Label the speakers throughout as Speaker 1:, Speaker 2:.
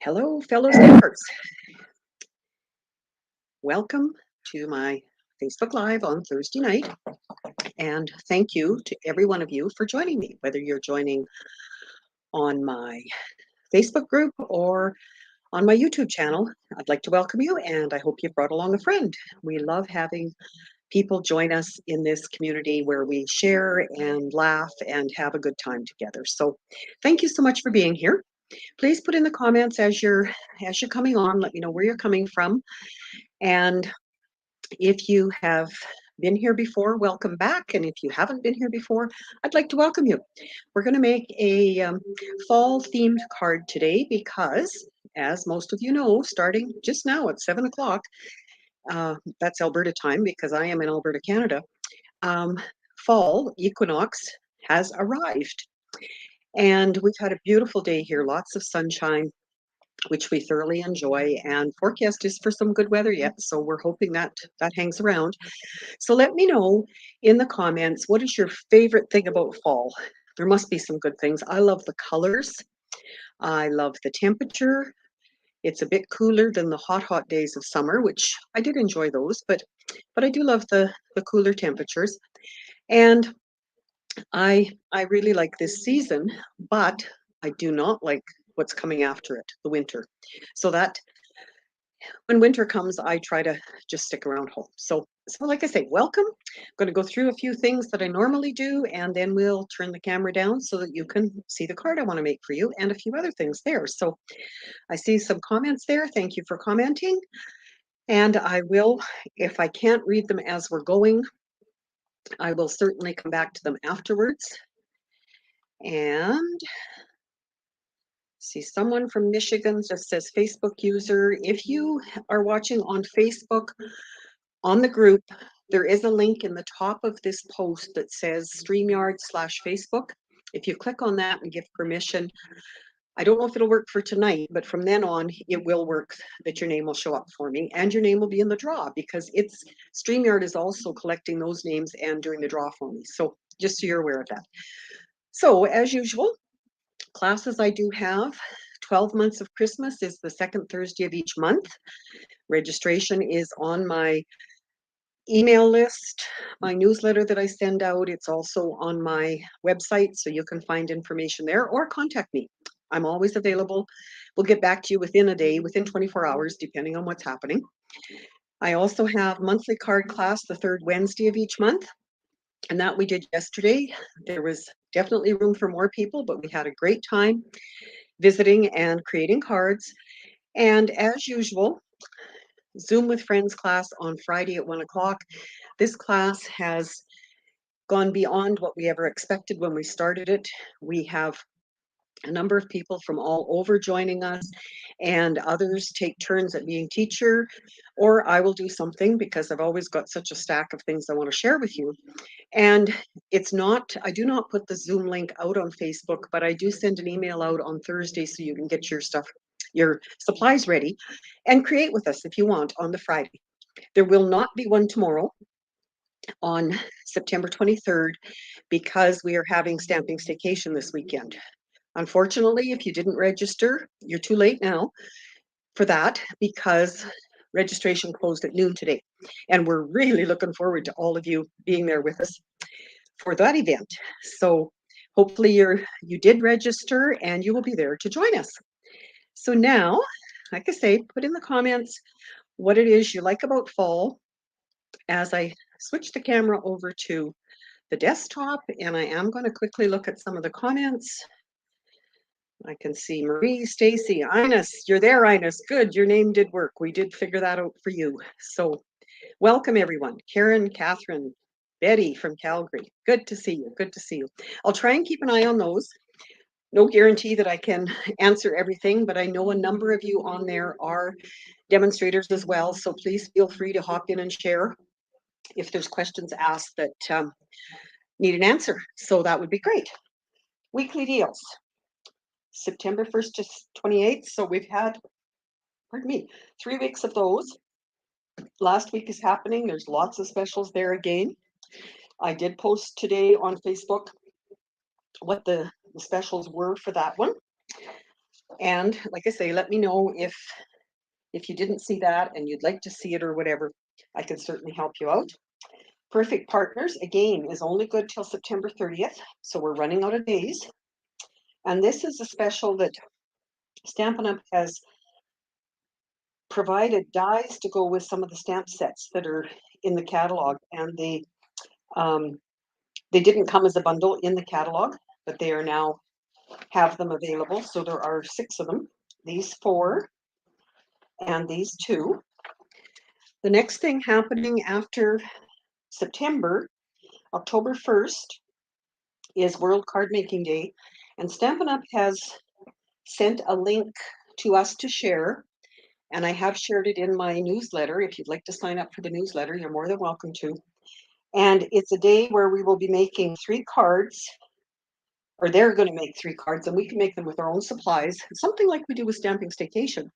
Speaker 1: Hello, fellow stampers. Welcome to my Facebook Live on Thursday night. And thank you to every one of you for joining me, whether you're joining on my Facebook group or on my YouTube channel. I'd like to welcome you, and I hope you've brought along a friend. We love having people join us in this community where we share and laugh and have a good time together. So thank you so much for being here. Please put in the comments as you're coming on. Let me know where you're coming from. And if you have been here before, welcome back. And if you haven't been here before, I'd like to welcome you. We're going to make a fall themed card today because, as most of you know, starting just now at 7 o'clock, that's Alberta time because I am in Alberta, Canada, fall equinox has arrived. And we've had a beautiful day here, lots of sunshine, which we thoroughly enjoy, and forecast is for some good weather yet, so we're hoping that hangs around. So let me know in the comments, what is your favorite thing about fall? There must be some good things. I love the colors. I love the temperature. It's a bit cooler than the hot days of summer, which I did enjoy those, but I do love the cooler temperatures. And I really like this season, but I do not like what's coming after it, the winter. So that when winter comes, I try to just stick around home. So like I say, welcome. I'm going to go through a few things that I normally do, and then we'll turn the camera down so that you can see the card I want to make for you and a few other things there. So I see some comments there. Thank you for commenting. And I will, if I can't read them as we're going, I will certainly come back to them afterwards. And see, someone from Michigan just says Facebook user. If you are watching on Facebook, on the group, there is a link in the top of this post that says StreamYard/Facebook. If you click on that and give permission, I don't know if it'll work for tonight, but from then on, it will work that your name will show up for me and your name will be in the draw because StreamYard is also collecting those names and doing the draw for me. So just so you're aware of that. So as usual, classes I do have, 12 Months of Christmas is the second Thursday of each month. Registration is on my email list, my newsletter that I send out. It's also on my website, so you can find information there or contact me. I'm always available. We'll get back to you within a day, within 24 hours, depending on what's happening. I also have monthly card class the third Wednesday of each month, and that we did yesterday. There was definitely room for more people, but we had a great time visiting and creating cards. And as usual, Zoom with Friends class on Friday at 1 o'clock. This class has gone beyond what we ever expected when we started it. We have a number of people from all over joining us, and others take turns at being teacher, or I will do something because I've always got such a stack of things I want to share with you. And I do not put the Zoom link out on Facebook, but I do send an email out on Thursday so you can get your supplies ready and create with us if you want on the Friday. There will not be one tomorrow on September 23rd because we are having Stamping Staycation this weekend. Unfortunately, if you didn't register, you're too late now for that because registration closed at noon today. And we're really looking forward to all of you being there with us for that event. So hopefully you did register and you will be there to join us. So now, like I say, put in the comments what it is you like about fall as I switch the camera over to the desktop, and I am going to quickly look at some of the comments. I can see Marie, Stacy, Ines, you're there, Ines. Good, your name did work. We did figure that out for you. So welcome everyone. Karen, Catherine, Betty from Calgary. Good to see you, good to see you. I'll try and keep an eye on those. No guarantee that I can answer everything, but I know a number of you on there are demonstrators as well, so please feel free to hop in and share if there's questions asked that need an answer. So that would be great. Weekly deals, September 1st to 28th. So we've had, 3 weeks of those. Last week is happening. There's lots of specials there again. I did post today on Facebook what the specials were for that one. And like I say, let me know if you didn't see that and you'd like to see it or whatever. I can certainly help you out. Perfect Partners, again, is only good till September 30th, so we're running out of days. And this is a special that Stampin' Up! Has provided dies to go with some of the stamp sets that are in the catalog, and they didn't come as a bundle in the catalog, but they are now have them available. So there are 6 of them, these 4 and these 2. The next thing happening after September, October 1st, is World Card Making Day, and Stampin' Up! Has sent a link to us to share, and I have shared it in my newsletter. If you'd like to sign up for the newsletter, you're more than welcome to. And it's a day where we will be making 3 cards, or they're going to make 3 cards, and we can make them with our own supplies, something like we do with Stamping Staycation.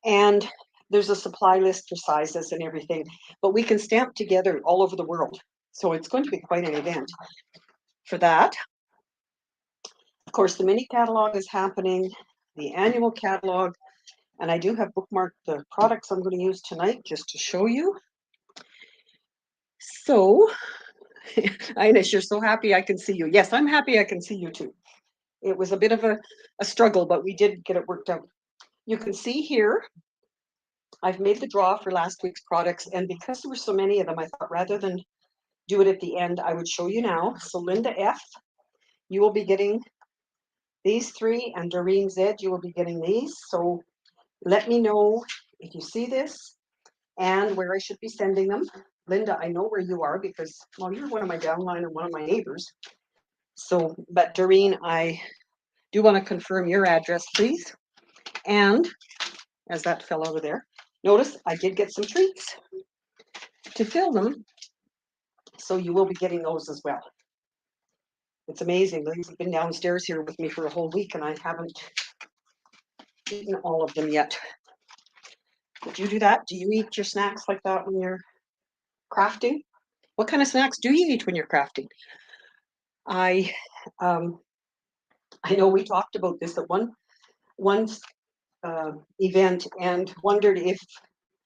Speaker 1: And there's a supply list for sizes and everything, but we can stamp together all over the world. So it's going to be quite an event for that. Of course, the mini catalog is happening, the annual catalog, and I do have bookmarked the products I'm going to use tonight just to show you. So, Ines, you're so happy I can see you. Yes, I'm happy I can see you too. It was a bit of a struggle, but we did get it worked out. You can see here, I've made the draw for last week's products, and because there were so many of them, I thought rather than do it at the end, I would show you now. So Linda F., you will be getting these 3, and Doreen Z, you will be getting these. So let me know if you see this and where I should be sending them. Linda, I know where you are because, well, you're one of my downline and one of my neighbors. So, but Doreen, I do want to confirm your address, please. And as that fell over there, notice I did get some treats to fill them. So you will be getting those as well. It's amazing. They've been downstairs here with me for a whole week and I haven't eaten all of them yet. Did you do that? Do you eat your snacks like that when you're crafting? What kind of snacks do you eat when you're crafting? I know we talked about this at one event and wondered if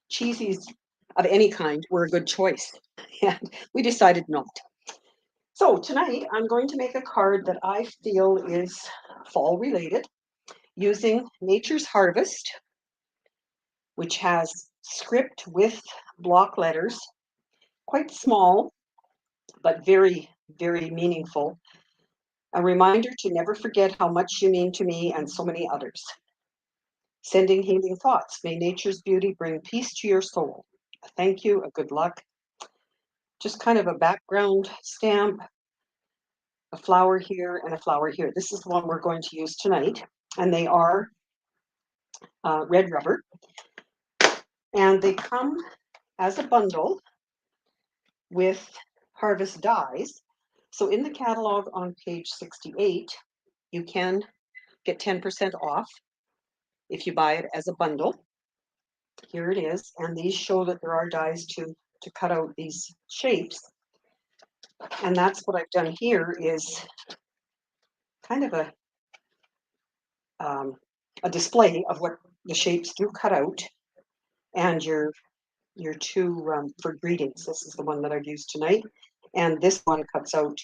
Speaker 1: cheesies of any kind were a good choice, and we decided not. So tonight I'm going to make a card that I feel is fall related using Nature's Harvest, which has script with block letters, quite small, but very, very meaningful. A reminder to never forget how much you mean to me and so many others. Sending healing thoughts. May nature's beauty bring peace to your soul. A thank you, a good luck. Just kind of a background stamp, a flower here and a flower here. This is the one we're going to use tonight. And they are red rubber. And they come as a bundle with harvest dies. So in the catalog on page 68, you can get 10% off if you buy it as a bundle. Here it is, and these show that there are dies to cut out these shapes. And that's what I've done here is kind of a display of what the shapes do cut out, and your 2 for greetings. This is the one that I've used tonight, and this one cuts out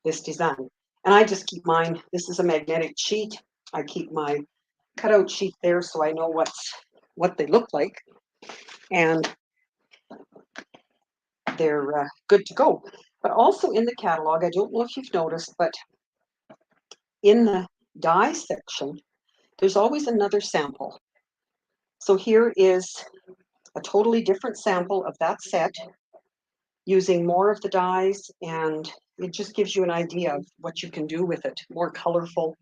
Speaker 1: this design. And I just keep mine. This is a magnetic sheet. I keep my cutout sheet there so I know what they look like, and they're good to go. But also in the catalog, I don't know if you've noticed, but in the die section, there's always another sample. So here is a totally different sample of that set using more of the dies, and it just gives you an idea of what you can do with it, more colorful.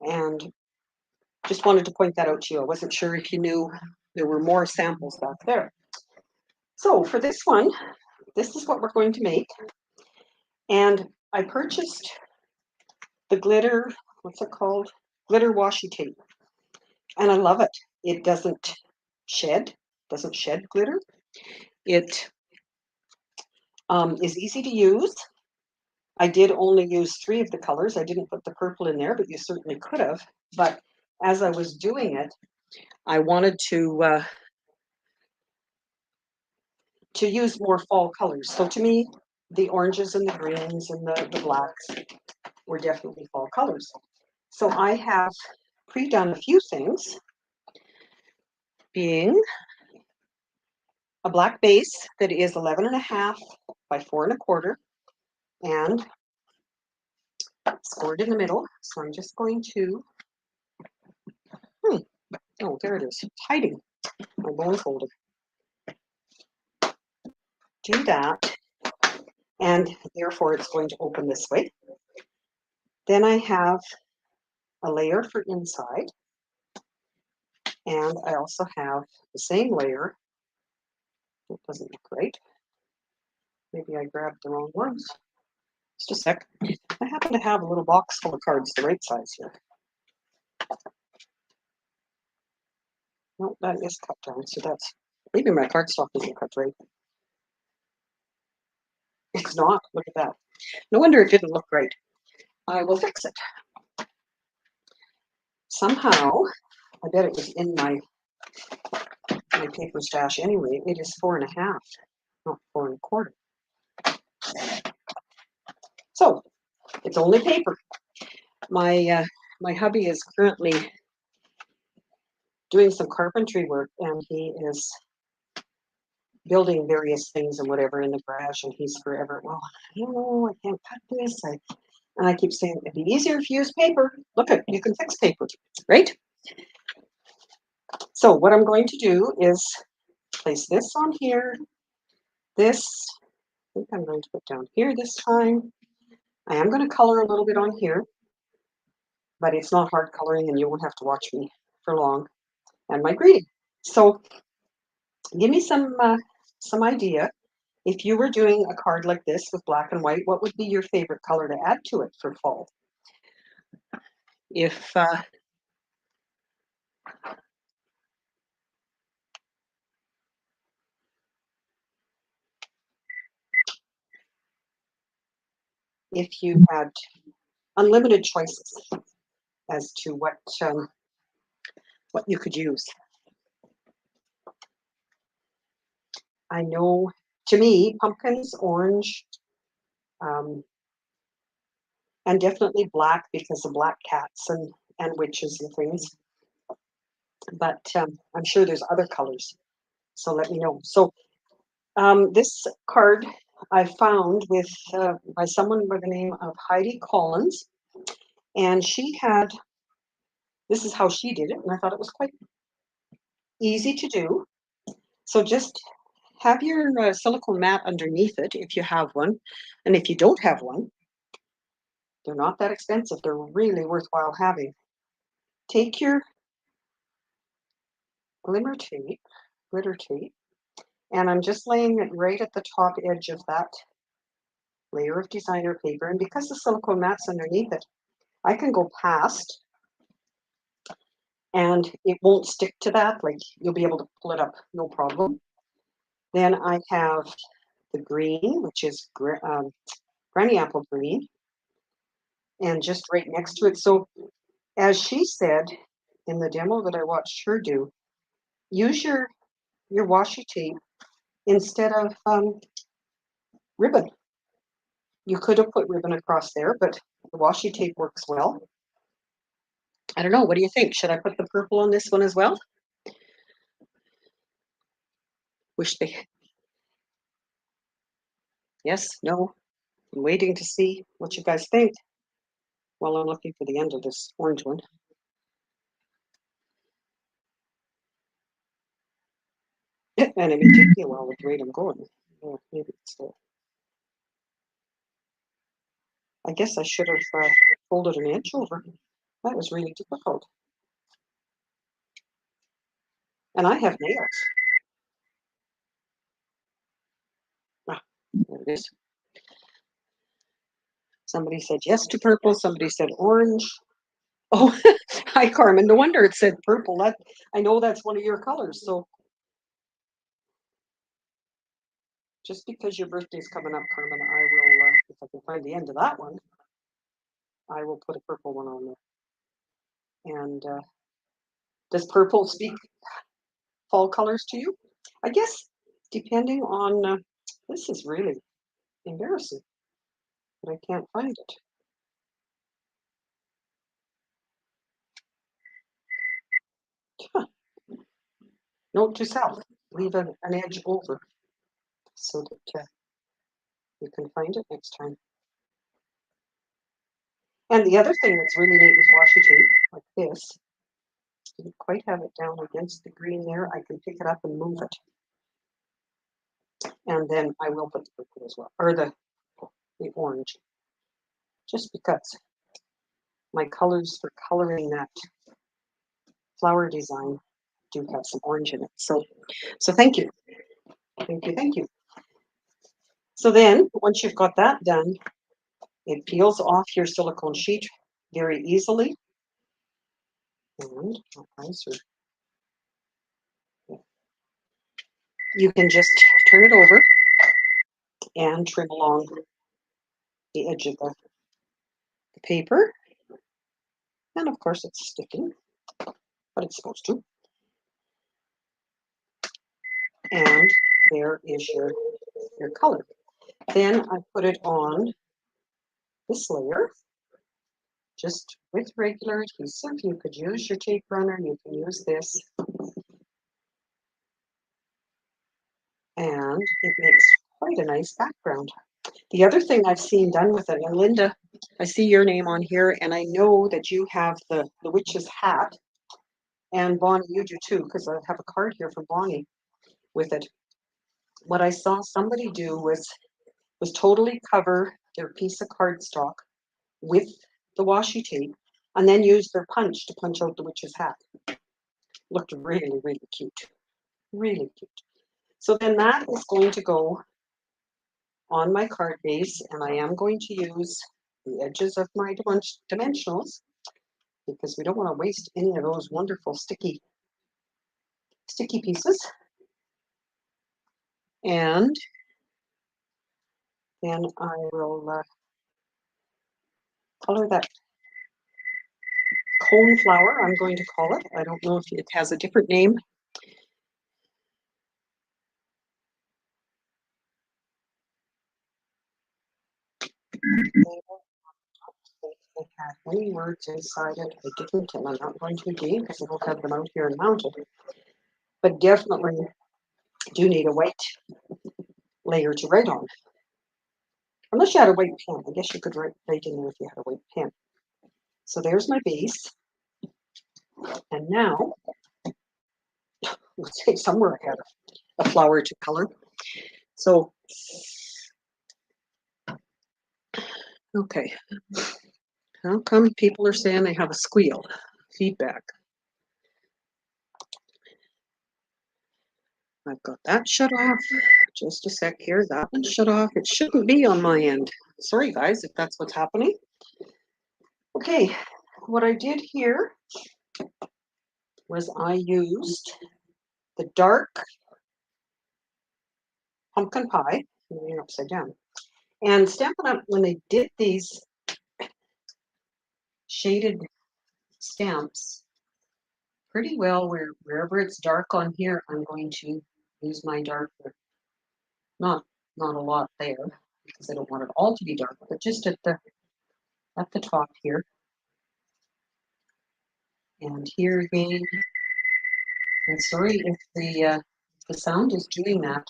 Speaker 1: And just wanted to point that out to you. I wasn't sure if you knew there were more samples back there. So for this one, this is what we're going to make. And I purchased the glitter, what's it called? Glitter washi tape. And I love it. It doesn't shed glitter. It is easy to use. I did only use 3 of the colors. I didn't put the purple in there, but you certainly could have. But as I was doing it, I wanted to use more fall colors. So to me, the oranges and the greens and the blacks were definitely fall colors. So I have pre-done a few things, being a black base that is 11.5 by 4.25 and scored in the middle. So I'm just going to, oh, there it is, it's hiding my bone folder. Do that, and therefore it's going to open this way. Then I have a layer for inside, and I also have the same layer. It doesn't look right. Maybe I grabbed the wrong ones. Just a sec. I happen to have a little box full of cards the right size here. No, that is cut down, so that's, maybe my cardstock isn't cut right. It's not, look at that. No wonder it didn't look right. I will fix it. Somehow, I bet it was in my paper stash anyway. It is 4.5, not 4.25. So it's only paper. My hubby is currently doing some carpentry work, and he is building various things and whatever in the garage, and he's forever, well, I don't know, I can't cut this. And I keep saying it'd be easier if you use paper. Look at, you can fix paper, right? So what I'm going to do is place this on here. This, I think I'm going to put down here this time. I am going to color a little bit on here, but it's not hard coloring, and you won't have to watch me for long. And my greeting. So give me some idea. If you were doing a card like this with black and white, what would be your favorite color to add to it for fall? If you had unlimited choices as to what you could use. I know, to me, pumpkins, orange, and definitely black because of black cats and witches and things. But I'm sure there's other colors, so let me know. So this card I found with by someone by the name of Heidi Collins, and she had, this is how she did it, and I thought it was quite easy to do. So just have your silicone mat underneath it if you have one, and if you don't have one, they're not that expensive. They're really worthwhile having. Take your glitter tape, and I'm just laying it right at the top edge of that layer of designer paper. And because the silicone mat's underneath it, I can go past and it won't stick to that. Like, you'll be able to pull it up, no problem. Then I have the green, which is granny apple green, and just right next to it. So as she said in the demo that I watched her do, use your washi tape instead of ribbon. You could have put ribbon across there, but the washi tape works well. I don't know. What do you think? Should I put the purple on this one as well? Wish they. Yes, no. I'm waiting to see what you guys think while I'm looking for the end of this orange one. And it may take me a while with the rate I'm going. Oh, maybe it's I guess I should have folded an inch over. That was really difficult. And I have nails. Ah, there it is. Somebody said yes to purple. Somebody said orange. Oh, hi, Carmen. No wonder it said purple. That, I know that's one of your colors. So just because your birthday's coming up, Carmen, I will, if I can find the end of that one, I will put a purple one on there. And Does purple speak fall colors to you? I guess depending on, this is really embarrassing, but I can't find it. Huh. Note to self, leave an edge over so that you can find it next time. And the other thing that's really neat with washi tape, like this, didn't quite have it down against the green there. I can pick it up and move it. And then I will put the purple as well, or the orange, just because my colors for coloring that flower design do have some orange in it. So thank you. Thank you, thank you. So then, once you've got that done, it peels off your silicone sheet very easily. And you can just turn it over and trim along the edge of the paper. And of course it's sticking, but it's supposed to. And there is your color. Then I put it on this layer, just with regular adhesive. You could use your tape runner, you can use this. And it makes quite a nice background. The other thing I've seen done with it, and Linda, I see your name on here, and I know that you have the witch's hat, and Bonnie, you do too, because I have a card here from Bonnie with it. What I saw somebody do was totally cover their piece of cardstock with the washi tape, and then use their punch to punch out the witch's hat. Looked really, really cute. Really cute. So then that is going to go on my card base, and I am going to use the edges of my dimensionals because we don't want to waste any of those wonderful sticky pieces. And then I will color that cone flower, I'm going to call it. I don't know if it has a different name. It had any words inside it. I didn't, and I'm not going to again because I will have them out here and mounted. But definitely do need a white layer to write on. Unless you had a white pen. I guess you could write in there if you had a white pen. So there's my base. And now, let's say somewhere I had a flower to color. So, okay. How come people are saying they have a squeal? Feedback. I've got that shut off. Just a sec here. That one's shut off. It shouldn't be on my end. Sorry, guys, if that's what's happening. Okay, what I did here was I used the dark pumpkin pie, upside down, and Stampin' Up, when they did these shaded stamps, pretty well wherever it's dark on here, I'm going to use my darker. Not a lot there because I don't want it all to be dark, but just at the top here. And here again. And sorry if the sound is doing that.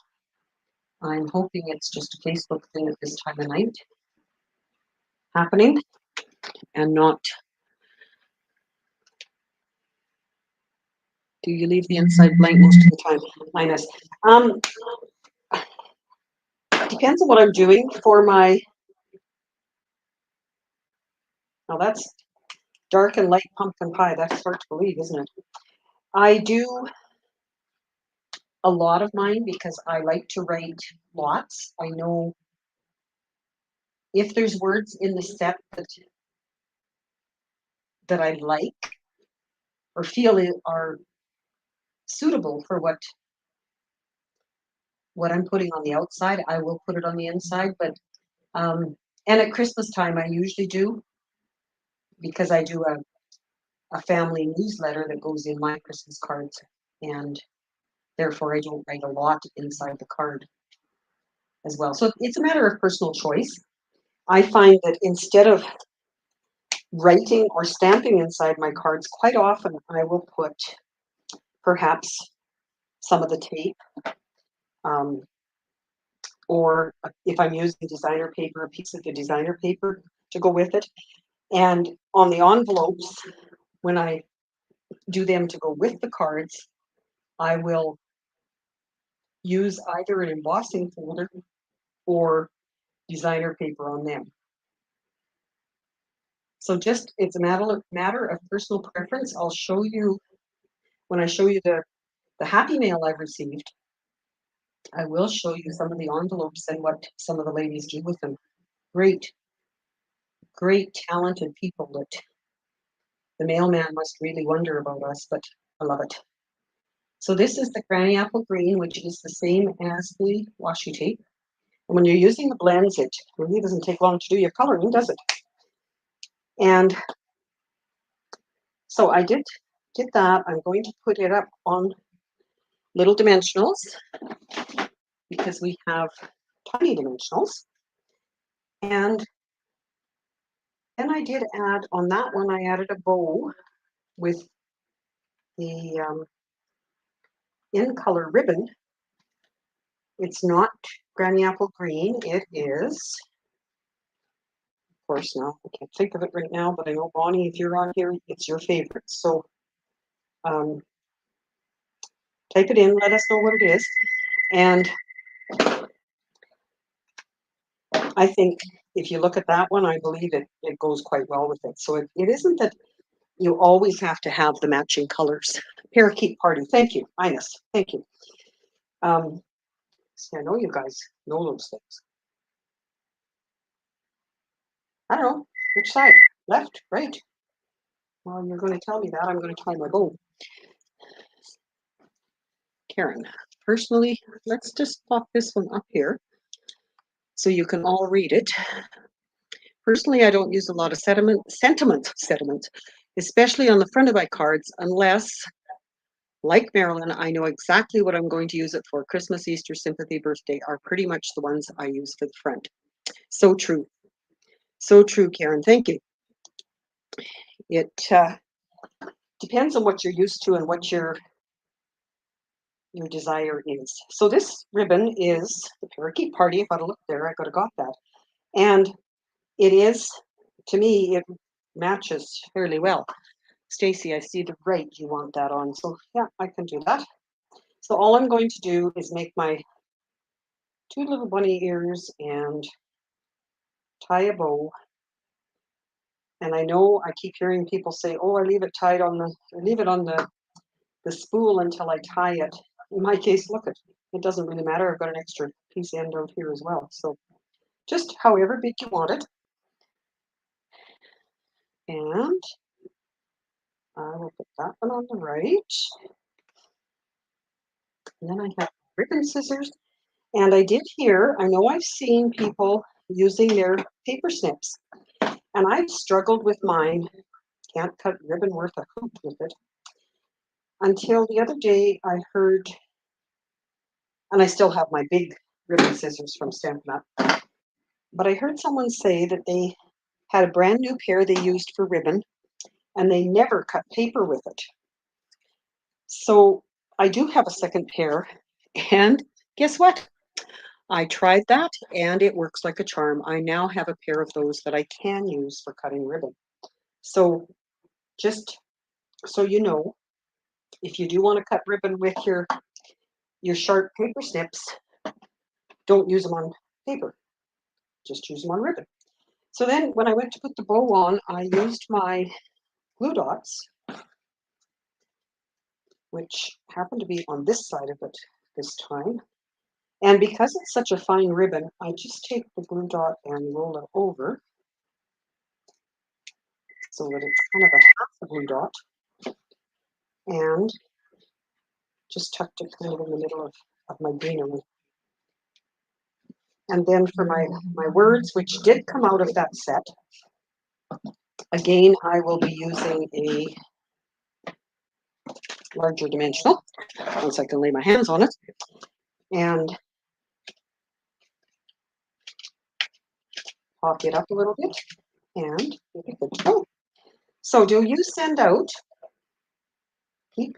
Speaker 1: I'm hoping it's just a Facebook thing at this time of night happening and not. Do you leave the inside blank most of the time? Minus. Depends on what I'm doing for my. Now that's dark and light pumpkin pie. That's hard to believe, isn't it? I do a lot of mine because I like to write lots. I know if there's words in the set that I like or feel are suitable for what I'm putting on the outside, I will put it on the inside. But and at Christmas time, I usually do, because I do a family newsletter that goes in my Christmas cards, and therefore I don't write a lot inside the card as well. So it's a matter of personal choice. I find that instead of writing or stamping inside my cards, quite often I will put perhaps some of the tape, um, or if I'm using designer paper, a piece of the designer paper to go with it. And on the envelopes, when I do them to go with the cards, I will use either an embossing folder or designer paper on them. So just, it's a matter of personal preference. I'll show you, when I show you the happy mail I've received, I will show you some of the envelopes and what some of the ladies do with them. Great, great talented people that the mailman must really wonder about us, but I love it. So this is the Granny Apple Green, which is the same as the washi tape. And when you're using the blends, it really doesn't take long to do your coloring, does it? And so I did that. I'm going to put it up on little dimensionals because we have tiny dimensionals. And then I did add, on that one, I added a bow with the in color ribbon. It's not Granny Apple Green, it is, of course now, I can't think of it right now, but I know Bonnie, if you're on here, it's your favorite. So type it in, let us know what it is. And I think if you look at that one, I believe it goes quite well with it. So it isn't that you always have to have the matching colors. Parakeet Party, thank you, Ines, thank you. See, I know you guys know those things. I don't know, which side, left, right? Well, you're going to tell me that, I'm going to tie my bow. Karen, personally, let's just pop this one up here so you can all read it. Personally, I don't use a lot of sentiment, especially on the front of my cards, unless, like Marilyn, I know exactly what I'm going to use it for. Christmas, Easter, sympathy, birthday are pretty much the ones I use for the front. So true. So true, Karen. Thank you. It depends on what you're used to and what your desire is. So this ribbon is the Parakeet Party. If I'd look there, I could have got that. And it is, to me, it matches fairly well. Stacy, I see the right you want that on. So yeah, I can do that. So all I'm going to do is make my two little bunny ears and tie a bow. And I know I keep hearing people say, oh, I leave it tied on leave it on the spool until I tie it. In my case, look, it doesn't really matter. I've got an extra piece end out here as well. So just however big you want it. And I will put that one on the right. And then I have ribbon scissors. And I did hear, I know I've seen people using their paper snips. And I've struggled with mine. Can't cut ribbon worth a hoop with it. Until the other day I heard, and I still have my big ribbon scissors from Stampin' Up. But I heard someone say that they had a brand new pair they used for ribbon and they never cut paper with it. So I do have a second pair, and guess what? I tried that and it works like a charm. I now have a pair of those that I can use for cutting ribbon. So just so you know, if you do want to cut ribbon with your sharp paper snips, don't use them on paper. Just use them on ribbon. So then when I went to put the bow on, I used my glue dots, which happened to be on this side of it this time. And because it's such a fine ribbon, I just take the glue dot and roll it over so that it's kind of a half a glue dot, and just tucked it kind of in the middle of my greenery. And then for my words, which did come out of that set, again, I will be using a larger dimensional, once I can lay my hands on it. And pop it up a little bit, and we'll be good to go. So do you send out, keep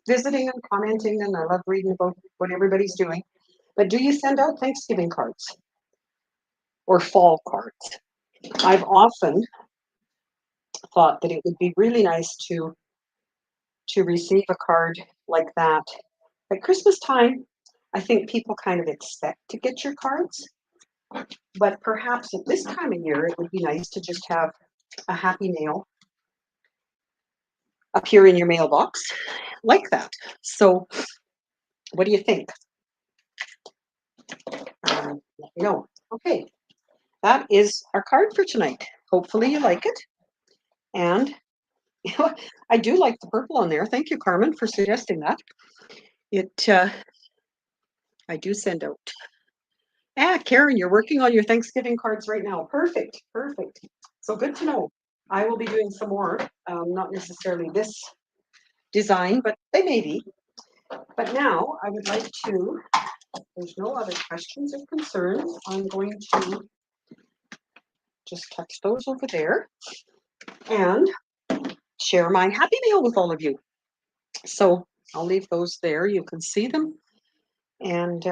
Speaker 1: visiting and commenting, and I love reading about what everybody's doing, but do you send out Thanksgiving cards or fall cards? I've often thought that it would be really nice to receive a card like that. At Christmas time, I think people kind of expect to get your cards, but perhaps at this time of year, it would be nice to just have a happy mail appear in your mailbox like that. So what do you think? Let me know. Okay, that is our card for tonight. Hopefully you like it. And I do like the purple on there. Thank you, Carmen, for suggesting that. I do send out. Karen, you're working on your Thanksgiving cards right now. Perfect, perfect. So good to know. I will be doing some more, not necessarily this design, but they may be. But now I would like to, there's no other questions or concerns. I'm going to just touch those over there and share my happy meal with all of you. So I'll leave those there. You can see them. And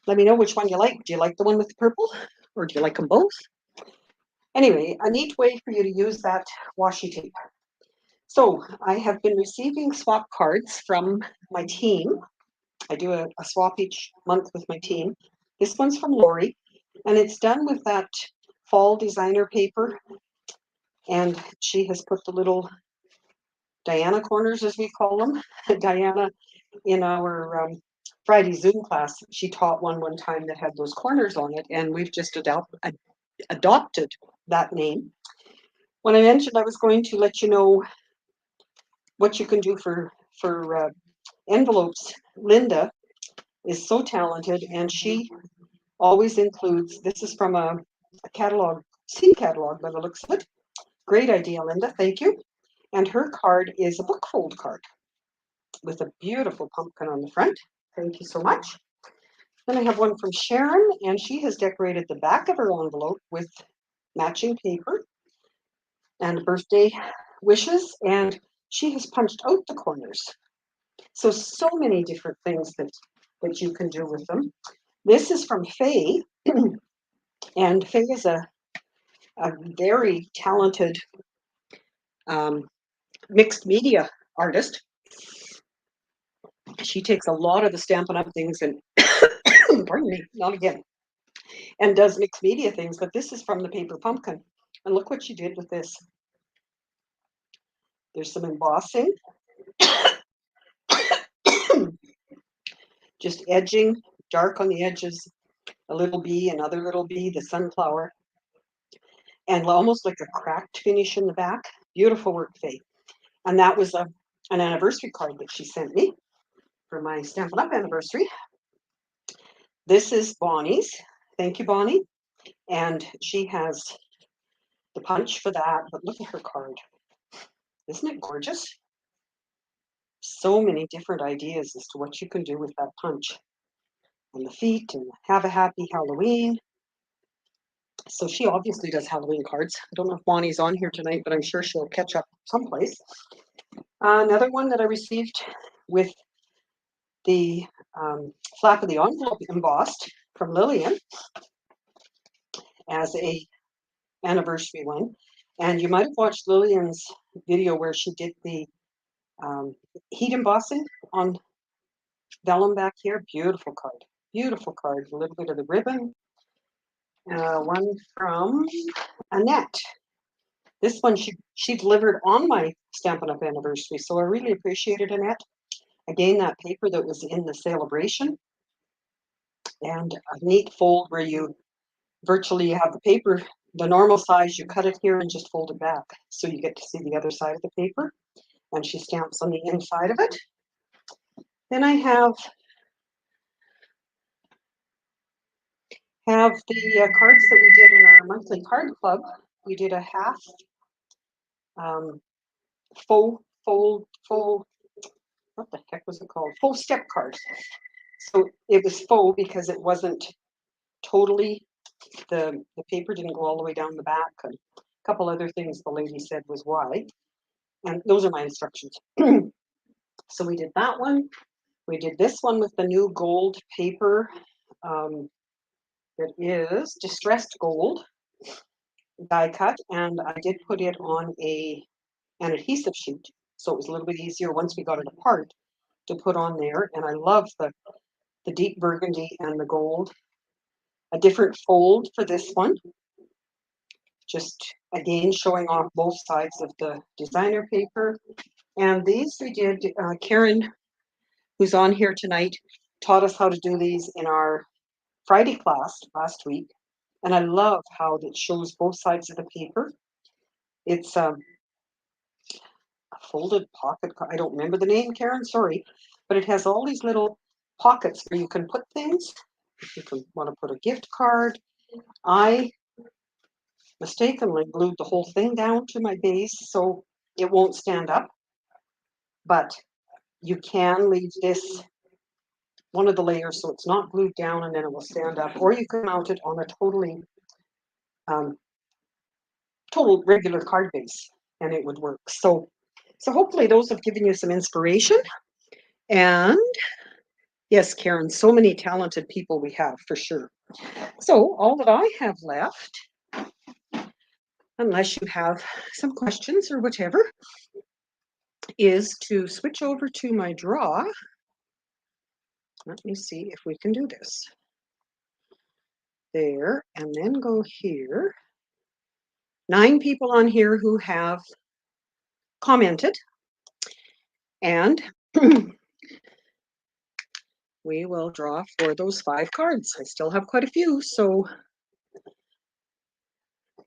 Speaker 1: let me know which one you like. Do you like the one with the purple, or do you like them both? Anyway, a neat way for you to use that washi tape. So I have been receiving swap cards from my team. I do a swap each month with my team. This one's from Lori, and it's done with that fall designer paper. And she has put the little Diana corners, as we call them. Diana, in our Friday Zoom class, she taught one time that had those corners on it, and we've just adopted that name. When I mentioned I was going to let you know what you can do for envelopes, Linda is so talented, and she always includes, this is from a catalog, seed catalog by the looks of it. Great idea, Linda, thank you. And her card is a book fold card with a beautiful pumpkin on the front. Thank you so much. Then I have one from Sharon, and she has decorated the back of her envelope with matching paper and birthday wishes, and she has punched out the corners. So many different things that you can do with them. This is from Faye, and Faye is a very talented mixed media artist. She takes a lot of the Stampin' Up things and, pardon me, not again, and does mixed media things, but this is from the paper pumpkin. And look what she did with this. There's some embossing, just edging, dark on the edges, a little bee, another little bee, the sunflower, and almost like a cracked finish in the back. Beautiful work, Faye. And that was an anniversary card that she sent me for my Stampin' Up anniversary. This is Bonnie's. Thank you, Bonnie. And she has the punch for that, but look at her card. Isn't it gorgeous? So many different ideas as to what you can do with that punch. And the feet, and have a happy Halloween. So she obviously does Halloween cards. I don't know if Bonnie's on here tonight, but I'm sure she'll catch up someplace. Another one that I received with the flap of the envelope embossed from Lillian as a anniversary one. And you might have watched Lillian's video where she did the heat embossing on vellum back here. Beautiful card, a little bit of the ribbon. One from Annette. This one she delivered on my Stampin' Up anniversary, so I really appreciated Annette. Again, that paper that was in the celebration, and a neat fold where you virtually have the paper the normal size, you cut it here and just fold it back, so you get to see the other side of the paper, and she stamps on the inside of it. Then I have the cards that we did in our monthly card club. We did a half faux fold what the heck was it called? Faux step cards. So it was faux because it wasn't totally, the paper didn't go all the way down the back. And a couple other things the lady said was why. And those are my instructions. So we did that one. We did this one with the new gold paper. It is distressed gold die cut, and I did put it on an adhesive sheet, so it was a little bit easier once we got it apart to put on there. And I love the deep burgundy and the gold. A different fold for this one, just again showing off both sides of the designer paper. And these we did, Karen, who's on here tonight, taught us how to do these in our Friday class last week. And I love how it shows both sides of the paper. It's a folded pocket. I don't remember the name, Karen, sorry. But it has all these little pockets where you can put things. If you can want to put a gift card. I mistakenly glued the whole thing down to my base so it won't stand up. But you can leave this one of the layers so it's not glued down and then it will stand up. Or you can mount it on a totally total regular card base and it would work. So hopefully those have given you some inspiration. And yes, Karen, so many talented people we have for sure. So all that I have left, unless you have some questions or whatever, is to switch over to my draw. Let me see if we can do this. There, and then go here. 9 people on here who have commented, and we will draw for those 5 cards. I still have quite a few, so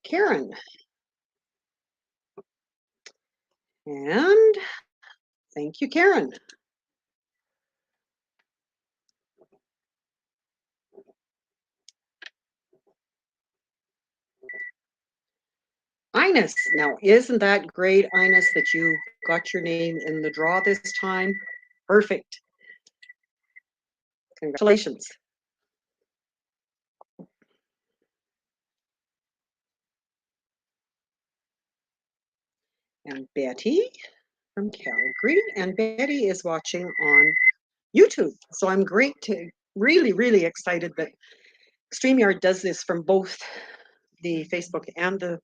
Speaker 1: Karen. And thank you, Karen. Ines, now isn't that great, Ines, that you got your name in the draw this time? Perfect. Congratulations. And Betty from Calgary, and Betty is watching on YouTube. So I'm really excited that StreamYard does this from both the Facebook and the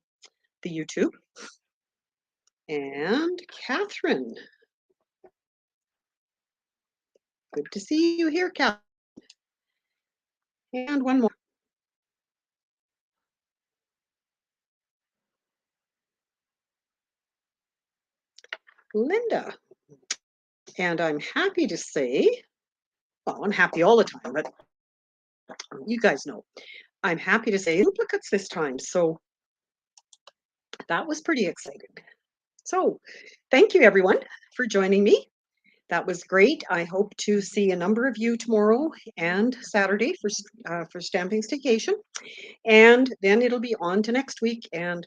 Speaker 1: YouTube. And Catherine. Good to see you here, Catherine. And one more. Linda. And I'm happy to say, well, I'm happy all the time, but you guys know, I'm happy to say duplicates this time. So that was pretty exciting. So thank you everyone for joining me. That was great. I hope to see a number of you tomorrow and Saturday for Stamping Staycation. And then it'll be on to next week, and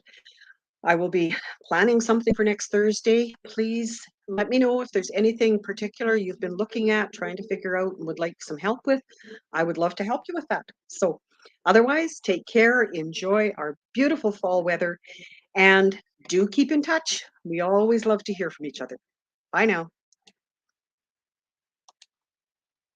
Speaker 1: I will be planning something for next Thursday. Please let me know if there's anything particular you've been looking at, trying to figure out, and would like some help with. I would love to help you with that. So otherwise, take care, enjoy our beautiful fall weather, and do keep in touch. We always love to hear from each other. Bye now.